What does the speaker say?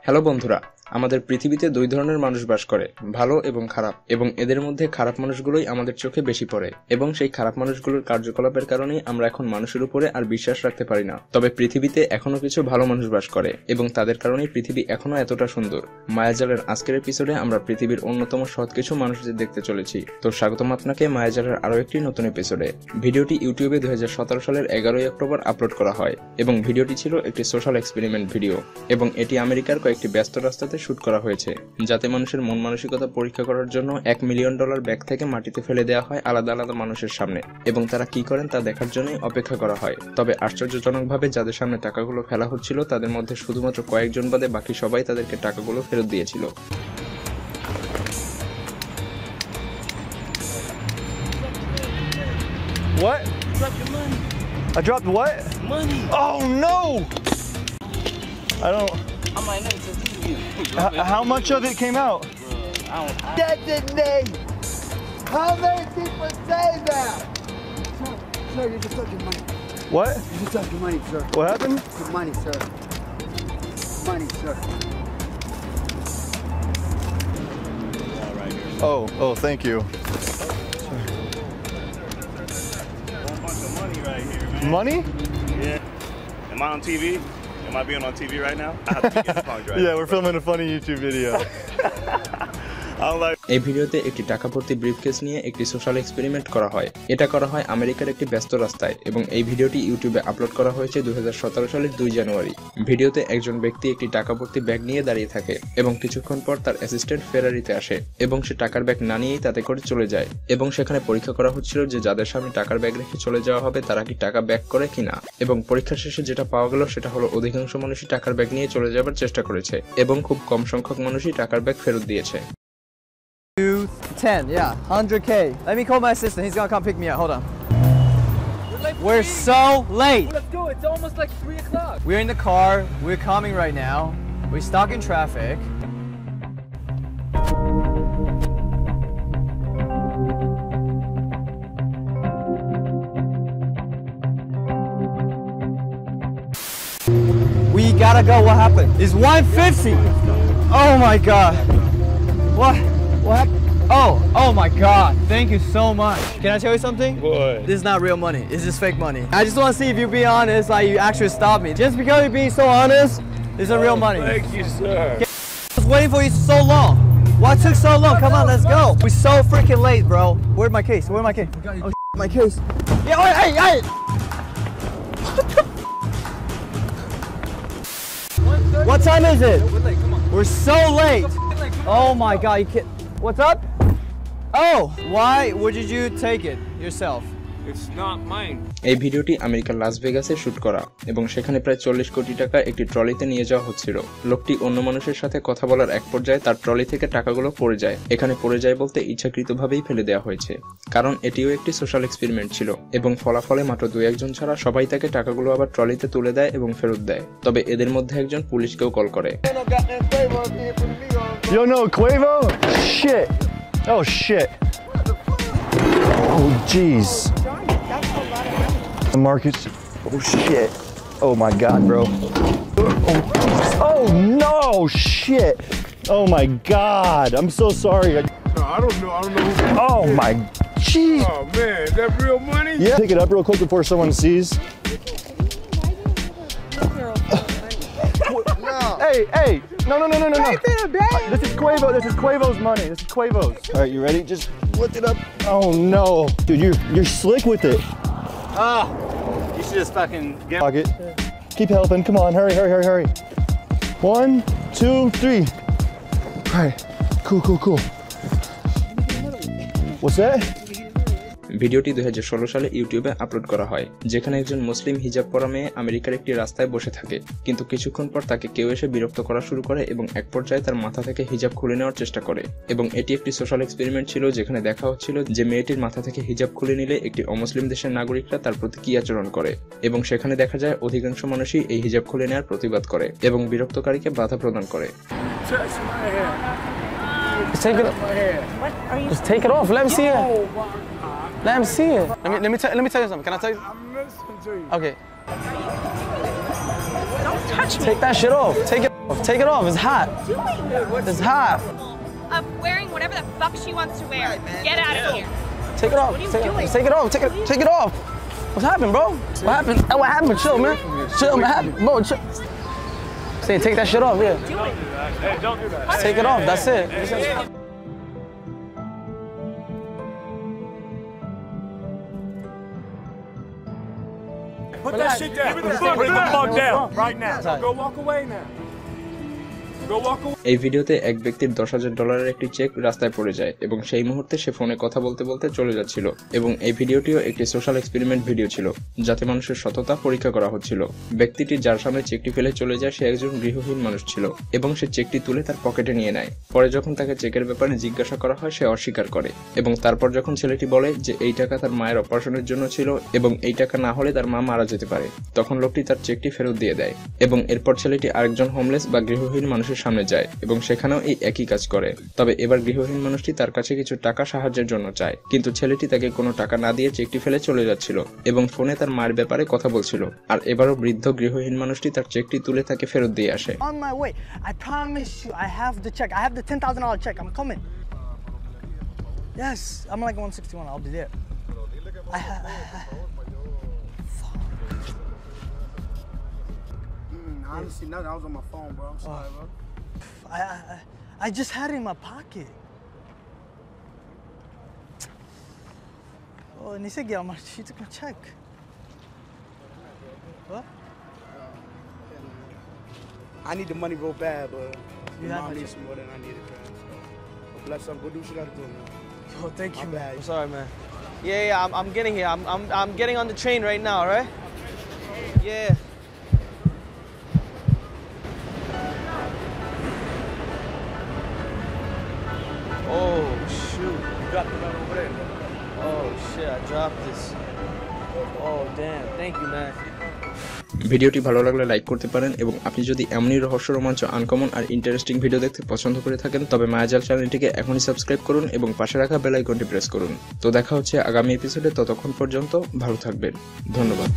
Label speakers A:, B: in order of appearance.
A: Hello বন্ধুরা, আমাদের পৃথিবীতে দুই ধরনের মানুষ বাস করে, ভালো এবং খারাপ, এবং এদের মধ্যে খারাপ মানুষগুলোই আমাদের চোখে বেশি পড়ে এবং সেই খারাপ মানুষগুলোর কার্যকলাপের কারণেই আমরা এখন মানুষের উপরে আর বিশ্বাস রাখতে পারি না। তবে পৃথিবীতে এখনো কিছু ভালো মানুষ বাস করে এবং তাদের কারণেই পৃথিবী এখনো এতটা সুন্দর। মায়াজালের আজকের এপিসোডে আমরা পৃথিবীর অন্যতম সৎ কিছু মানুষদের দেখতে চলেছি। তো স্বাগতম আপনাকে মায়াজালের আরো একটি নতুন এপিসোডে। ভিডিওটি ইউটিউবে 2017 সালের 11 অক্টোবর আপলোড করা হয় এবং ভিডিওটি ছিল একটি সোশ্যাল এক্সপেরিমেন্ট ভিডিও এবং এটি আমেরিকার কয়েকটি ব্যস্ত রাস্তাতে শুট করা হয়েছে, যাতে মানুষের মন মানসিকতা পরীক্ষা করার জন্য $1 মিলিয়ন ব্যাগ থেকে মাটিতে ফেলে দেওয়া হয় আলাদা আলাদা মানুষের সামনে এবং তারা কি করেন তা দেখার জন্যই অপেক্ষা করা হয়। তবে আশ্চর্যজনকভাবে যাদের সামনে টাকাগুলো ফেলা হচ্ছিল তাদের মধ্যে শুধুমাত্র কয়েকজন বাদে বাকি সবাই তাদেরকে টাকাগুলো ফেরত দিয়েছিল।
B: What?
C: Drop your money.
B: I dropped what?
C: Money.
B: Oh no! I don't.
C: I might never tell you.
B: How much of it came out?
D: Detonate! How many people say that? Sir, you just took your money.
B: What?
D: You just took your money, sir.
B: What happened?
D: Your money, sir. Money, sir.
B: Oh, thank you.
E: Bunch of money right here, man.
B: Money?
E: Yeah. Am I on TV? Am I being on TV right now? I have to be getting punked right
B: Yeah, we're filming a funny YouTube video.
E: I'm like,
A: এই ভিডিওতে একটি টাকা ভর্তি briefcase নিয়ে একটি social experiment করা হয়। এটা করা হয় আমেরিকার একটি ব্যস্ত রাস্তায় এবং এই ভিডিওটি ইউটিউবে আপলোড করা হয়েছে 2017 সালের 2 জানুয়ারি। ভিডিওতে একজন ব্যক্তি একটি টাকা ভর্তি ব্যাগ নিয়ে দাঁড়িয়ে থাকে এবং কিছুক্ষণ পর তার অ্যাসিস্ট্যান্ট ফেরারিতে আসে এবং সে টাকার ব্যাগ না নিয়েই তাতে করে চলে যায় এবং সেখানে পরীক্ষা করা হচ্ছিল যে যাদের সামনে টাকার ব্যাগ রেখে চলে যাওয়া হবে তারা কি টাকা ব্যাক করে কিনা। এবং পরীক্ষা শেষে যেটা পাওয়া গেল সেটা হলো অধিকাংশ মানুষই টাকার ব্যাগ নিয়ে চলে যাবার চেষ্টা করেছে এবং খুব কম সংখ্যক মানুষই টাকার ব্যাগ ফেরত দিয়েছে।
F: 10, yeah, 100K. Let me call my assistant. He's gonna come pick me up. Hold on. We're so late.
C: Let's go. It's almost like 3 o'clock.
F: We're in the car. We're coming right now. We're stuck in traffic. We gotta go. What happened? It's 150. Oh my god. What? What? Oh my god. Thank you so much. Can I tell you something?
E: what?
F: This is not real money. This is fake money. I just want to see if you be honest, like you actually stop me. Just because you're being so honest, this isn't real money.
E: Thank you, sir.
F: I was waiting for you so long. Why took so long? Come on, let's go. We're so freaking late, bro. Where's my case? Where's my case? Oh, my case. Yeah, wait, hey. What time is it? We're so late. Oh my god, you can't. What's up? Oh, why would you take it yourself?
C: It's not mine.
A: এই ভিডিওটি আমেরিকার লাস ভেগাসে shoot করা এবং সেখানে প্রায় 40 কোটি টাকা একটি ট্রলিতে নিয়ে যাওয়া হচ্ছিল। লোকটি অন্য মানুষের সাথে কথা বলার এক পর্যায়ে তার ট্রলি থেকে টাকাগুলো পড়ে যায়। এখানে পড়ে যায় বলতে ইচ্ছাকৃতভাবেই ফেলে দেওয়া হয়েছে, কারণ এটিও একটি সোশ্যাল এক্সপেরিমেন্ট ছিল এবং ফলাফলে মাত্র 2-1 জন ছাড়া সবাই তাকে টাকাগুলো আবার ট্রলিতে তুলে দেয় এবং ফেরত দেয়। তবে এদের মধ্যে একজন পুলিশকেও কল করে।
B: Yo, no, Quavo? Shit. Oh, shit. Oh, jeez. The market's. Oh, shit. Oh, my God, bro. Oh, no, shit. Oh, my God. I'm so sorry.
G: I don't know.
B: Oh, my. Jeez.
G: Oh man, is that real money?
B: Yeah. Pick it up real quick before someone sees. Hey, no. This is Quavo's money. This is Quavo's. All right, you ready? Just lift it up. Oh no, dude, you're slick with it.
C: You should just fucking get.
B: Pocket. Keep helping. Come on, hurry. 1, 2, 3. All right, cool. What's that?
A: ভিডিওটি 2016 সালে ইউটিউবে upload করা হয়, যেখানে একজন মুসলিম হিজাব পরা মেয়ে আমেরিকার একটি রাস্তায় বসে থাকে, কিন্তু কিছুক্ষণ পর তাকে কেউ এসে বিরক্ত করা শুরু করে এবং এক পর্যায়ে তার মাথা থেকে হিজাব খুলে নেওয়ার চেষ্টা করে। এবং এটি একটি সোশ্যাল এক্সপেরিমেন্ট ছিল যেখানে দেখা হচ্ছিল যে মেয়েটির মাথা থেকে হিজাব খুলে নিলে একটি অমুসলিম দেশের নাগরিকরা তার প্রতি কী আচরণ করে এবং সেখানে দেখা যায় অধিকাংশ মানুষই এই হিজাব খুলে নেওয়ার প্রতিবাদ করে এবং বিরক্তকারীকে বাধা প্রদান করে।
F: Just take it off. Just take it off. Let me see it. Let him see it. Let me tell you something. Can I tell you?
G: I'm listening to you.
F: Okay. Don't touch me. Take that shit off. Take it. Take it off. It's hot. It's hot.
H: Of wearing whatever the fuck she wants to wear. Get out of here.
F: Take it off.
H: What are you
F: Take
H: doing?
F: it off. Take it off. What's happened, bro? What happened? What happened? Chill, man. Chill, man. Bro, chill. Say, take that shit off, yeah.
H: Do it.
C: Hey, don't do that.
F: Take it off. That's it.
C: Put that shit down. Put the fuck down right now. Go walk away now. Go walk away.
A: এই ভিডিওতে এক ব্যক্তির $10,000 একটি check রাস্তায় পড়ে যায় এবং সেই মুহূর্তে সে ফোনে কথা বলতে বলতে চলে যাচ্ছিল এবং এই ভিডিওটিও একটি সোশ্যাল এক্সপেরিমেন্ট ভিডিও ছিল যাতে মানুষের সততা পরীক্ষা করা হচ্ছিল। ব্যক্তিটি যার সামনে চেকটি ফেলে চলে যায় সে একজন গৃহহীন মানুষ ছিল এবং সে চেকটি তুলে তার পকেটে নিয়ে নেয়। পরে যখন তাকে চেকের ব্যাপারে জিজ্ঞাসা করা হয় সে অস্বীকার করে এবং তারপর যখন ছেলেটি বলে যে এই টাকা তার মায়ের অপারেশনের জন্য ছিল এবং এই টাকা না হলে তার মা মারা যেতে পারে, তখন লোকটি তার চেকটি ফেরত দিয়ে দেয় এবং এরপর ছেলেটি আরেকজন হোমলেস বা গৃহহীন মানুষের সামনে যায় এবং সেখানেও এই একই কাজ করে। তবে এবার গৃহহীন মানুষটি তার কাছে কিছু টাকা সাহায্যের জন্য চায়, কিন্তু ছেলেটি তাকে কোনো টাকা না দিয়ে চেকটি ফেলে চলে যাচ্ছিল এবং ফোনে তার মায়ের ব্যাপারে কথা বলছিল। আর এবারও বৃদ্ধ গৃহহীন মানুষটি তার চেকটি তুলে তাকে ফেরত দিয়ে আসে।
F: On my way. I promise you, I have the check. I have the $10,000 check. I'm coming. Yes, I'm like 161. I'll be there.
G: Honestly, nothing. I was on my phone, bro. I'm sorry, bro.
F: I just had it in my pocket. Oh, neyse ki ama she took my check. What?
G: I need the money real bad, but
F: You
G: your
F: have
G: mom
F: my
G: needs
F: check.
G: some more than I needed, man. So, bless up. Go do what you gotta do, man.
F: Oh, thank you,
G: My
F: man.
G: bad.
F: I'm sorry, man. Yeah, I'm getting here. I'm getting on the train right now, right? Yeah. Oh shoot.
C: You got the gun over there.
F: Oh shit, I dropped this. Oh damn. Thank you, man.
A: ভিডিওটি ভালো লাগলে like করতে পারেন এবং আপনি যদি এমনই রহস্য, রোমাঞ্চ, আনকমন আর ইন্টারেস্টিং ভিডিও দেখতে পছন্দ করে থাকেন তবে মায়াজাল চ্যানেলটিকে এখনই সাবস্ক্রাইব করুন এবং পাশে রাখা বেল আইকনটি প্রেস করুন। তো দেখা হচ্ছে আগামী এপিসোডে, ততক্ষণ পর্যন্ত ভালো থাকবেন। ধন্যবাদ।